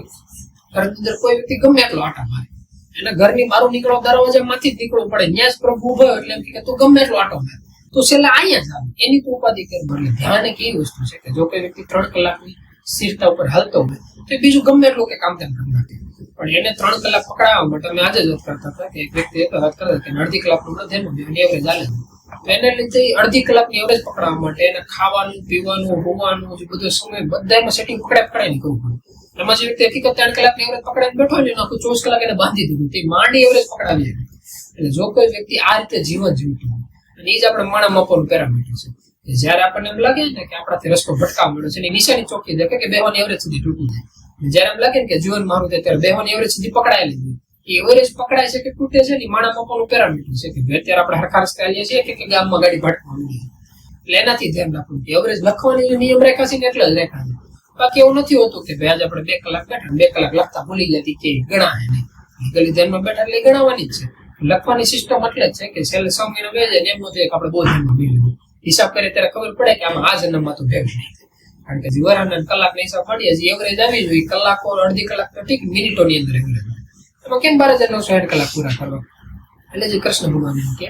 ઘરની અંદર કોઈ વ્યક્તિ ગમે એટલો આટા મારે એના ઘરની બહાર નીકળો દરવાજામાંથી જ નીકળવું પડે ત્યાં જ પ્રભુ ઉભો એટલે એમ કે તું ગમે એટલો આટો મારે તો છેલ્લા અહીંયા જ આવે એની તો ઉપાધિ કરે. એટલે ધ્યાન એક એવી વસ્તુ છે કે જો કોઈ વ્યક્તિ 3 કલાકની સ્થિરતા ઉપર હાલતો હોય તો બીજું ગમે એટલું કે કામ તેમ કરી નાખે પણ એને 3 કલાક પકડાવવા માટે અમે આજે જ વાત કરતા હતા કે એક વ્યક્તિ વાત કરતા કે અડધી કલાકનું ધ્યાન એવરેજ હાલે તો એને લીધે અડધી કલાકની એવરેજ પકડાવવા માટે એને ખાવાનું પીવાનું હોવાનું જે બધો સમય બધામાં સેટિંગ પકડાય નહીં કરવું પડે. એમાં જે વ્યક્તિ હકીકત 3 કલાકની એવરેજ પકડાઈને બેઠો ને આખું 24 કલાક એને બાંધી દીધું તે માંડી એવરેજ પકડાવી. એટલે જો કોઈ વ્યક્તિ આ રીતે જીવન જીવતું હોય અને એ જ આપણે માણા માપવાનું પેરામીટર છે કે જયારે આપણને એમ લાગે ને કે આપણાથી રસ્તો ભટકાવ મળ્યો છે એની નિશાની ચોકી દે કે બેવાની એવરેજ સુધી તૂટી જાય. જયારે એમ લાગે ને કે જીવન મારું ત્યારે બેવાની એવરેજ સુધી પકડાયેલી એ એવરેજ પકડાય છે કે તૂટે છે ને માણા માપવાનું પેરામીટર છે કે અત્યારે આપણે હરખા રસ્તે આવીએ છીએ કે ગામમાં ગાડી ભટકવા માંડીએ. એટલે એનાથી ધ્યાન રાખવું કે એવરેજ લખવાની નિયમ રેખા છે ને એટલે જ રેખા છે. બાકી એવું નથી હોતું કે ભાઈ આજે આપણે 2 કલાક બેઠા 2 કલાક લખતા ભૂલી જતી કે ગણાય નહીં. ગલી ધ્યાનમાં બેઠા એટલે ગણાવવાની જ છે. લખવાની સિસ્ટમ એટલે જ છે કે છેલ્લે 6 મહિના બે જાય એમ નથી કે આપણે બહુ ધ્યાનમાં બે લીધું હિસાબ કરીએ ત્યારે ખબર પડે કે આમાં આ જન્મમાં તો ભેગું નહીં કારણ કે જીવરાના કલાકના હિસાબ પાડીએ જે એવરેજ આવી જોઈએ કલાકો અડધી કલાક તો ઠીક મિનિટોની અંદર એવરેજ એમાં કેમ 12,960 કલાક પૂરા કરવા. એટલે જે કૃષ્ણ ભગવાન એમ કે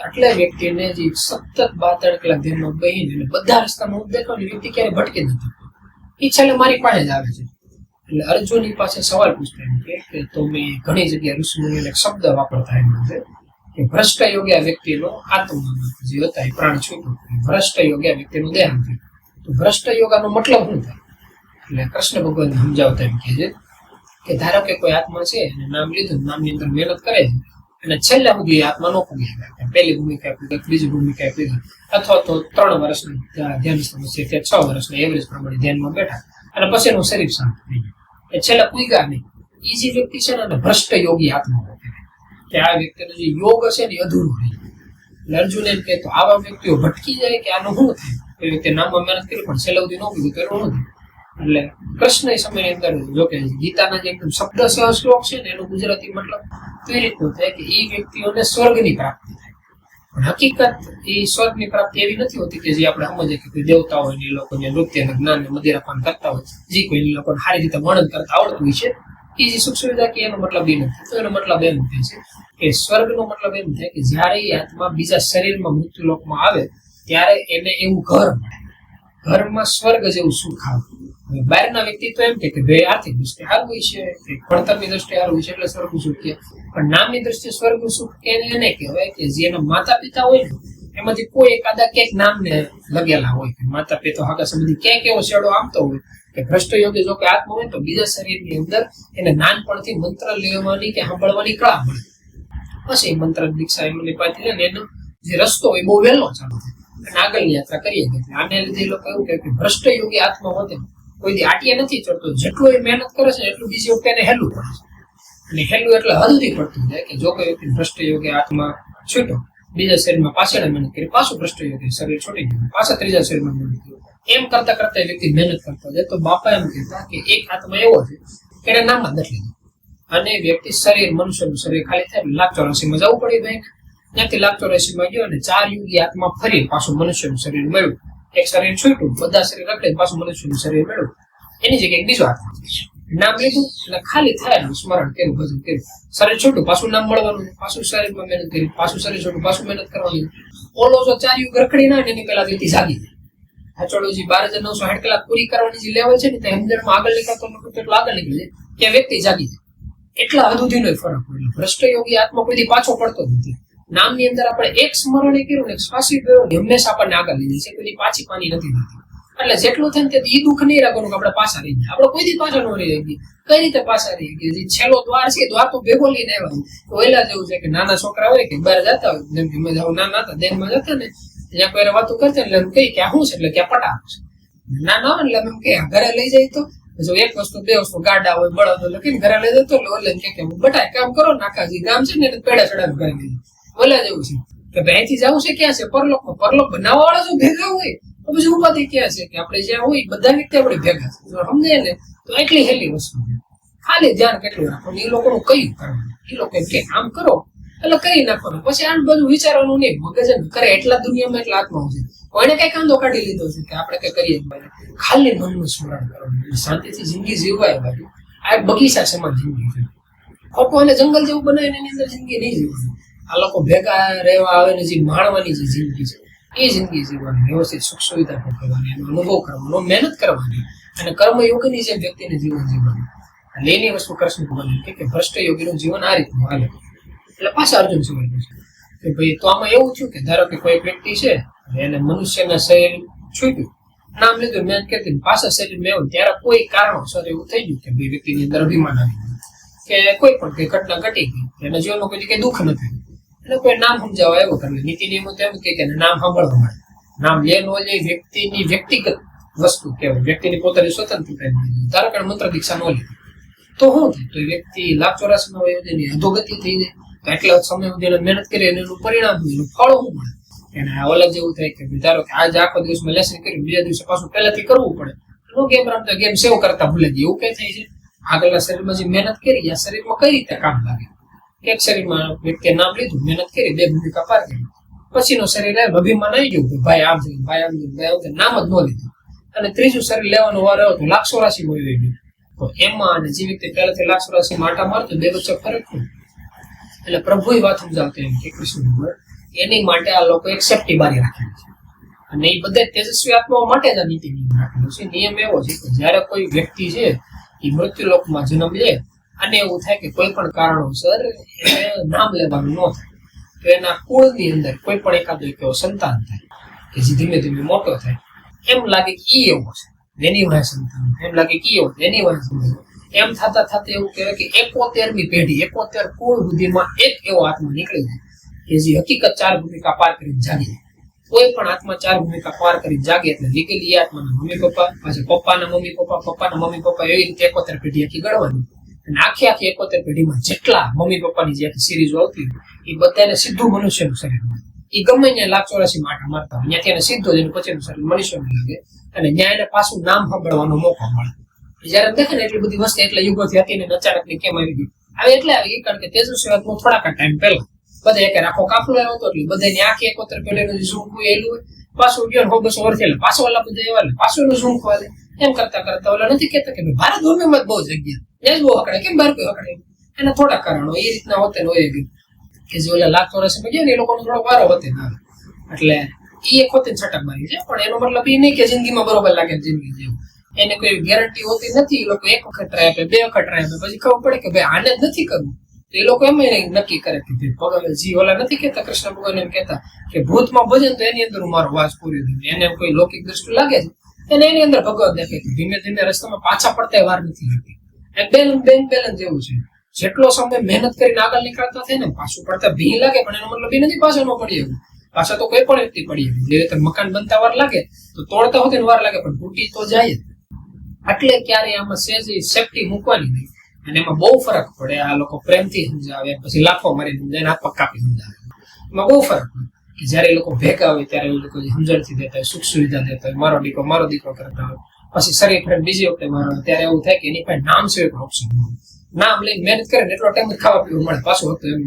આટલા વ્યક્તિને જે સતત 12 કલાક ધ્યાનમાં બેહીને બધા રસ્તામાં દેખાવાની વ્યક્તિ ક્યારે ભટકી નથી એ છેલ્લે મારી પાસે જ આવે છે. એટલે અર્જુનની પાસે સવાલ પૂછતા એમ કે તો મેં ઘણી જગ્યાએ ઋષિમુનિઓને એક શબ્દ વાપરતા એમ છે કે ભ્રષ્ટ યોગ્ય વ્યક્તિનો આત્મા જે હતા એ પ્રાણ છૂટ્યો ભ્રષ્ટ યોગ્ય વ્યક્તિનું દેહાંત થયું. તો ભ્રષ્ટ યોગાનો મતલબ શું થાય એટલે કૃષ્ણ ભગવાન સમજાવતા એમ કહે છે કે ધારો કે કોઈ આત્મા છે અને નામ લીધું નામની અંદર મહેનત કરે છે અને છેલ્લા સુધી આત્મા ન પૂગી શકે પહેલી ભૂમિકા આપી બીજી ભૂમિકા આપી અથવા તો 3 વર્ષની ધ્યાન સમસ્યા કે 6 વર્ષના એવરેજ પ્રમાણે ધ્યાનમાં બેઠા અને પછી એનું શરીર શાંત થઈ ગયું એ છેલ્લા પૂગ્યા નહીં. એ જે વ્યક્તિ છે ને ભ્રષ્ટ યોગી આત્મા કે આ વ્યક્તિનો જે યોગ હશે ને અધૂરો રહી. એટલે અર્જુન એમ કે તો આવા વ્યક્તિઓ ભટકી જાય કે આનું શું થાય એ વ્યક્તિ નામમાં મહેનત કરી પણ છેલ્લા સુધી ન પીધું તો એનું શું થાય. એટલે કૃષ્ણ એ સમયની અંદર જો કે ગીતાના જે એકદમ શબ્દ શ્લોક છે ને એનો ગુજરાતી મતલબ તો એ રીતનું થાય કે એ વ્યક્તિઓને સ્વર્ગની પ્રાપ્તિ થાય પણ હકીકત એ સ્વર્ગની પ્રાપ્તિ એવી નથી હોતી કે જે આપણે સમજીએ કે કોઈ દેવતા હોય ને એ લોકો નૃત્ય ને જ્ઞાન ને મદિરાપાન કરતા હોય, જે કોઈ લોકોને સારી રીતે વર્ણન કરતા આવડતું હોય છે, એ જે સુખ સુવિધા કે એનો મતલબ એ નથી. તો એનો મતલબ એમ થાય છે કે સ્વર્ગનો મતલબ એમ થાય કે જયારે એ આત્મા બીજા શરીરમાં મૃત્યુલોકમાં આવે ત્યારે એને એવું ઘર મળે, ઘરમાં સ્વર્ગ જેવું સુખ આવે. બહારના વ્યક્તિ તો એમ કે ભાઈ આર્થિક દ્રષ્ટિએ સારું હોય છે, ભણતરની દ્રષ્ટિએ સારું હોય છે એટલે સ્વર્ગનું સુખ કહે. પણ નામની દ્રષ્ટિએ સ્વર્ગનું સુખ એને કહેવાય કે જે એના માતા પિતા હોય ને એમાંથી કોઈ એકાદા ક્યાંક નામને લગેલા હોય કે માતા પિતા હકા સંબંધી ક્યાંક એવો શેડો આવતો હોય કે ભ્રષ્ટ યોગી જો કે આત્મા હોય તો બીજા શરીરની અંદર એને નાનપણથી મંત્ર લેવાની કે સાંભળવાની કળા મળે. પછી મંત્ર દીક્ષા એમની પાછી ને એનો જે રસ્તો હોય બહુ વહેલો ચાલુ થાય અને આગળની યાત્રા કરીએ. આને લીધે લોકો એવું કહે કે ભ્રષ્ટ યોગી આત્મા હોતે કોઈ દી આટીએ નથી ચડતો, જેટલું એ મહેનત કરે છે એટલું બીજી વખતે એને હેલું પડે છે. અને હેલું એટલે હલ્દી પડતું જાય કે જો કોઈ વ્યક્તિ ભ્રષ્ટ યોગી આત્મા છૂટો બીજા શરીરમાં પાછળ મહેનત કરી, પાછું ભ્રષ્ટ યોગી શરીર છૂટી ગયું, પાછા ત્રીજા શરીરમાં મહેનત કરી, એમ કરતા કરતા વ્યક્તિ મહેનત કરતો જાય. તો બાપા એમ કહેતા કે એક આત્મા એવો છે કે એને નામમાં નથી લીધું અને વ્યક્તિ શરીર મનુષ્યનું શરીર ખાલી થાય લાખ 84માં જવું પડી ભાઈ, ત્યાંથી લાખ 84માં ગયો અને 4 યુગી આત્મા ફરી પાછું મનુષ્યનું શરીર મળ્યું, એક શરીર છૂટ્યું, બધા શરીર રખડે પાછું મનુષ્યનું શરીર મળ્યું, એની જગ્યાએ બીજો આત્મા નામ લીધું એટલે ખાલી થાય સ્મરણ કર્યું, ભજન કર્યું, શરીર છૂટું પાછું નામ મળવાનું, પાછું શરીરમાં મહેનત કરી, પાછું શરીર છૂટું પાછું મહેનત કરવાની. ઓલો જો 4 યુગ રખડી ના એની પેલા વ્યક્તિ જાગી જાય. ચોડોજી 12,960 કલાક પૂરી કરવાની જે લેવલ છે ને તે સમજણમાં આગળ નીકળતો એટલું આગળ નીકળી જાય ત્યાં વ્યક્તિ જાગી જાય. એટલા હદુદીનો ફરક હોય. ભ્રષ્ટ યોગી આત્મા કોઈ પાછો પડતો નથી. નામની અંદર આપણે એક સ્મરણ કર્યું ને શ્વાસી કર્યું હંમેશા આપણને આગળ લઈ જાય છે, કોઈ પાછી પાની નથી થતી. એટલે જેટલું થાય ને એ દુઃખ નહીં રાખવાનું કે આપણે પાછા રહી ગયા, આપણે કોઈ દી પાછા ન રહી ગઈ. કઈ રીતે પાછા રહી ગયા? જે છેલ્લો દ્વાર છે દ્વાર તો ભેગો લઈને આવ્યા. તો એલા જેવું છે કે નાના છોકરા હોય કે બહાર જતા હોય, જેમ કે અમે નાના હતા દેહમાં જતા ને ત્યાં કોઈ વાતો કરતા એટલે એમ કઈ કે શું છે એટલે કે પટા છે નાના હોય એટલે એમ કે ઘરે લઈ જાય તો જો એક વસ્તુ બે વસ્તુ ગાડા હોય બળદ હોય લખીને ઘરે લઈ જતો એટલે ઓલે કે બટાય કામ કરો ને આખા જે ગામ છે ને પેડા ચડાવી ઘરે લઈ ઓલા જેવું છે કે ભાઈ અહીંથી જવું છે ક્યાં છે પરલોકમાં, પરલોક બનાવવા વાળા જો ભેગા હોય તો પછી ઉપાધિ ક્યાં છે કે આપણે જ્યાં હોય બધા વ્યક્તિ આપણે ભેગા છે. સમજે ને તો એટલી હેલી વસ્તુ છે. ખાલી ધ્યાન કેટલું રાખવાનું, એ લોકોનું કયું કરવાનું, એ લોકો કે આમ કરો એટલે કરી નાખવાનું. પછી આ બધું વિચારવાનું નહીં, મગજ કરે એટલા દુનિયામાં એટલા આત્માઓ છે. કોઈને કઈ કાંદો કાઢી લીધો છે કે આપણે કઈ કરીએ, ખાલી મનનું સ્મરણ કરવાનું, શાંતિથી જિંદગી જીવવાય. બાજુ આ એક બગીચા સમાન જિંદગી છે. ખોટું અને જંગલ જેવું બનાવીને એની અંદર જિંદગી નહીં જીવવાની. આ લોકો ભેગા રહેવા આવે ને જે માણવાની જે જિંદગી છે એ જિંદગી જીવવાની, વ્યવસ્થિત સુખ સુવિધા કરવાની, એનો અનુભવ કરવાનો, મહેનત કરવાની અને કર્મયોગની જે વ્યક્તિને જીવન જીવવાનું. એટલે એની વસ્તુ કૃષ્ણ ભગવાન કે ભ્રષ્ટ યોગીનું જીવન આ રીતનું હાલે. એટલે પાછા અર્જુન સવાલ છે કે ભાઈ તો આમાં એવું થયું કે ધારો કે કોઈ વ્યક્તિ છે એને મનુષ્યના શરીર છૂટ્યું, નામ લીધું, મેં કહેતી પાછા શરીર મેળવ્યું ત્યારે કોઈ કારણોસર એવું થઈ ગયું કે ભાઈ વ્યક્તિની અંદર અભિમાન આવી ગયું કે કોઈ પણ કઈ ઘટના ઘટી ગઈ, એના જીવનમાં કોઈ કઈ દુઃખ નથી, એટલે કોઈ નામ સમજાવવા આવ્યો કરે. નીતિ નિયમો તો એમ કે નામ સાંભળવા મળે, નામ લે નો લે વ્યક્તિની વ્યક્તિગત વસ્તુ કહેવાય, વ્યક્તિની પોતાની સ્વતંત્રતા. ધારો કે મંત્ર દીક્ષા ન લે તો શું થાય? તો એ વ્યક્તિ લાખ 84માં હોય એની અધોગતિ થઈ જાય. તો એટલા સમય સુધી મહેનત કરી અને એનું પરિણામ એનું ફળ શું મળે? એને અલગ જેવું થાય કે ધારો કે આજે આખો દિવસમાં લેસન કર્યું, બીજા દિવસે પાછું પહેલાથી કરવું પડે. નો ગેમ રમતા ગેમ સેવ કરતા ભૂલે જાય એવું કઈ થાય છે? આગળના શરીરમાં જે મહેનત કરી આ શરીરમાં કઈ રીતે કામ લાગે? એક શરીરમાં વ્યક્તિએ નામ લીધું, મહેનત કરી, બે ભૂમિકા પાર કરી, પછીનો શરીર અભિમાન આવી ગયું ભાઈ આમ થયું, ભાઈ આમ થયું, ભાઈ આમ થયું, નામ જ ન લીધું અને ત્રીજું શરીર લેવાનો વાર આવ્યો તો લાખ 84 મળી ગયું. તો એમાં અને જે વ્યક્તિ પહેલાથી લાખ 84 આટા મારતો બે વચ્ચે ફરક હોય. એટલે પ્રભુએ વાત સમજાવતો એમ કે કૃષ્ણ ભગવાન એની માટે આ લોકો એક સેફ્ટી બારી રાખેલી છે અને એ બધા તેજસ્વી આત્માઓ માટે જ આ નીતિ નિયમ રાખેલો છે. નિયમ એવો છે કે જયારે કોઈ વ્યક્તિ છે એ મૃત્યુલોકમાં જન્મ લે અને એવું થાય કે કોઈ પણ કારણોસર એને નામ લેવાનું ન થાય તો એના કુળની અંદર કોઈ પણ એકાદો એવો સંતાન થાય કે જે ધીમે ધીમે મોટો થાય, એમ લાગે કે ઈ એવો છે એની વાય સંતાન, એમ લાગે કે એવો એની વાય સંતાન, એમ થતા થતા એવું કહેવાય કે 71મી પેઢી 71 કુળ સુધીમાં એક એવો આત્મા નીકળી જાય કે જે હકીકત 4 ભૂમિકા પાર કરી જાગે. કોઈ પણ આત્મા 4 ભૂમિકા પાર કરી જાગે એટલે લીગલી આત્માના મમ્મી પપ્પા, પાછા પપ્પાના મમ્મી પપ્પા, પપ્પાના મમ્મી પપ્પા, એવી રીતે 71 પેઢી આખી ગણવાની. અને આખી 71 પેઢીમાં જેટલા મમ્મી પપ્પાની જે સિરીઝો આવતી એ બધાને સીધું મનુષ્યનું શરીર મળે. એ ગમે ત્યાં લાખ 84 આટા મારતા હોય ત્યાંથી એને સીધો જેનું પછીનું શરીર મનુષ્યનું લાગે અને ત્યાં એને પાછું નામ સાંભળવાનો મોકો મળે. જયારે દેખે ને એટલી બધી વસ્તુ એટલે યુગોથી હતી ને અચાનક ની કેમ આવી ગઈ આવે એટલે આવી ગઈ કારણ કે તેજસ્વી આત્મા થોડાક ટાઈમ પહેલા બધા એક આખો કાફલો આવ્યો હતો એટલે બધાની આંખે એકોતર પેઢીનું ઝૂમકું એલું હોય, પાછું ગયો 100-200 વર્ષ એટલે પાછો ઓલા બધા એવા પાછું એનું ઝૂમકું આવે. એમ કરતા કરતા ઓલા નથી કહેતા કે ભારત ભૂમિમાં બહુ જગ્યા ત્યાં જ બહુ હકડે, કેમ બહાર કોઈ હકડે? એના થોડા કારણો એ રીતના હોતે હોય કે જે ઓલા લાખ વર્ષમાં ગયા ને એ લોકોનો થોડો વારો હોતે ના આવે. એટલે એ એક હોતે છટક મારી છે, પણ એનો મતલબ એ નહીં કે જિંદગીમાં બરોબર લાગે જિંદગી જેવું. એને કોઈ ગેરંટી હોતી નથી. એ લોકો એક વખત ટ્રાય આપે, 2 વખત ટ્રાય આપે, પછી ખબર પડે કે ભાઈ આને જ નથી કરવું. તો એ લોકો એમ નક્કી કરે કે ભાઈ જી ઓલા નથી કહેતા, કૃષ્ણ ભગવાન એમ કહેતા કે ભૂતમાં ભજન તો એની અંદર હું મારો વાસ પૂરી દઉં. એને કોઈ લૌકિક દ્રષ્ટિ લાગે છે એને એની અંદર ભગવાન દેખે કે ધીમે ધીમે રસ્તામાં પાછા પડતા વાર નથી લાગતી. બેંક બેલેન્સ જેવું છે, જેટલો સમય મહેનત કરીને આગળ નીકળતા થાય ને પાછું પડતા ભી લાગે, પણ એનો મતલબ એ નથી પાછળ ન પડી એવું. પાછા તો કોઈ પણ વ્યક્તિ પડી જાય. જે રીતે મકાન બનતા વાર લાગે તો તોડતા હોતે વાર લાગે, પણ તૂટી તો જાય. એટલે ક્યારે આમાં સહેજ સેફટી મૂકવાની નહીં. અને એમાં બહુ ફરક પડે. આ લોકો પ્રેમથી સમજાવે, પછી લાફો મારી સમજાવે, હાથ પગ કાપી સમજાવે. એમાં બહુ ફરક પડે કે જયારે એ લોકો ભેગા હોય ત્યારે એ લોકો સમજણથી દેતા હોય, સુખ સુવિધા દેતા હોય, મારો દીકરો કરતા હોય. પછી શરીર ફ્રેન્ડ બીજી વખતે મારો ત્યારે એવું થાય કે એની પાસે નામ છે એક ઓપ્શન, નામ લઈને મહેનત કરે ને એટલો ટાઈમ જ ખાવા પીવું મળે. પાછું હતું એમ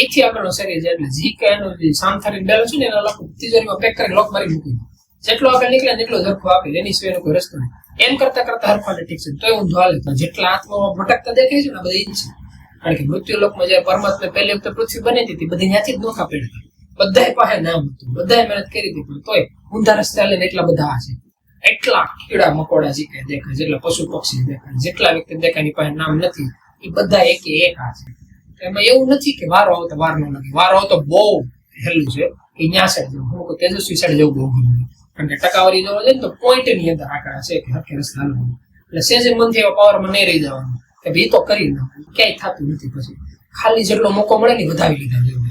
એથી આગળનો શરીર છે એટલે જી કે એનું સામથારી બેલેન્સ છે ને એના લોકો તિજોરીમાં પેક કરીને લોક મારી મૂકી. જેટલો આગળ નીકળે એટલો ઝરખો આપે, એની સિવાયનો કોઈ રસ્તો નહીં. એમ કરતા કરતા હરખાને ઠીક છે તો એવું હાલે. જેટલા આત્મામાં ભટકતા દેખાય છે ને બધા એ જ છે. કારણ કે મૃત્યુ લોકમાં જયારે પરમાત્મા પહેલી વખતે પૃથ્વી બની હતી બધી ત્યાંથી જ નોખા પડ્યા. બધા પાસે નામ હતું, બધાએ મહેનત કરી હતી, પણ તોય ઊંધા રસ્તે હાલે ને એટલા બધા છે. એટલા કીડા મકોડા જીકે દેખાય, જેટલા પશુ પક્ષી દેખાય, જેટલા વ્યક્તિ દેખાય એની પાસે નામ નથી, એ બધા એકે એક આ છે. એમાં એવું નથી કે વારો આવતો વાર ન લાગે. વારો આવતો બહુ હેલું છે. એ ન્યા સાઈડ જવું, હું તેજસ્વી સાઈડ જવું બહુ ગમે. કારણ કે ટકાવારી જોવા જાય ને તો પોઈન્ટ ની અંદર આંકડા છે કે હરખે રસ્તે હાલવાનું. એટલે સેજે મનથી એવા પાવરમાં નહીં રહી જવાનું કે ભાઈ તો કરી નાખું, ક્યાંય થતું નથી. પછી ખાલી જેટલો મોકો મળે ને વધાવી લીધા જેવું.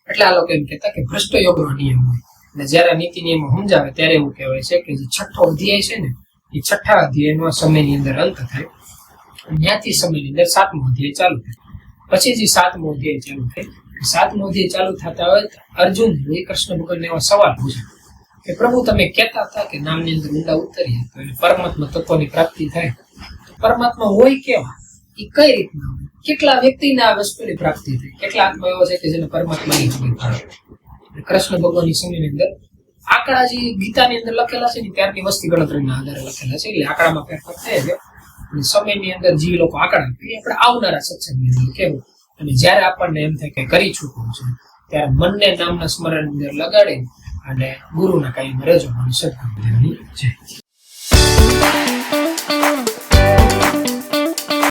એટલે આ લોકો એમ કહેતા કે ભ્રષ્ટ યોગનો નિયમ હોય. અને જયારે નીતિ નિયમો સમજાવે ત્યારે એવું કહેવાય છે કે જે 6ઠ્ઠો અધ્યાય છે ને એ 6ઠ્ઠા અધ્યાયનો સમયની અંદર અંત થાય. ત્યાંથી સમયની અંદર 7મો અધ્યાય ચાલુ થાય. પછી જે 7મો અધ્યાય ચાલુ થાય, 7મો અધ્યાય ચાલુ થતા હોય અર્જુન એ કૃષ્ણ ભગવાનને એવા સવાલ પૂછે કે પ્રભુ તમે કહેતા હતા કે નામની અંદર ઊંડા ઉતરીએ તો એને પરમાત્મા તત્વની પ્રાપ્તિ થાય. પરમાત્મા હોય કેવા, એ કઈ રીતના હોય, કેટલા વ્યક્તિને આ વસ્તુની પ્રાપ્તિ થાય, કેટલા આત્મા એવો છે કે જેને પરમાત્માની ખબર પડે. કૃષ્ણ ભગવાનની સમયની અંદર આંકડા જે ગીતાની અંદર લખેલા છે ને ત્યારની વસ્તી ગણતરીના આધારે લખેલા છે. એટલે આંકડામાં ફેરફાર થાય છે. અને સમયની અંદર જે લોકો આંકડા એ આપણે આવનારા સત્સંગની અંદર કેવું. અને જયારે આપણને એમ થાય કે કરી છૂટવું છે ત્યારે મનને નામના સ્મરણ અંદર લગાડી અને ગુરુના કાયમ રહેજો. સદગુરુ છે.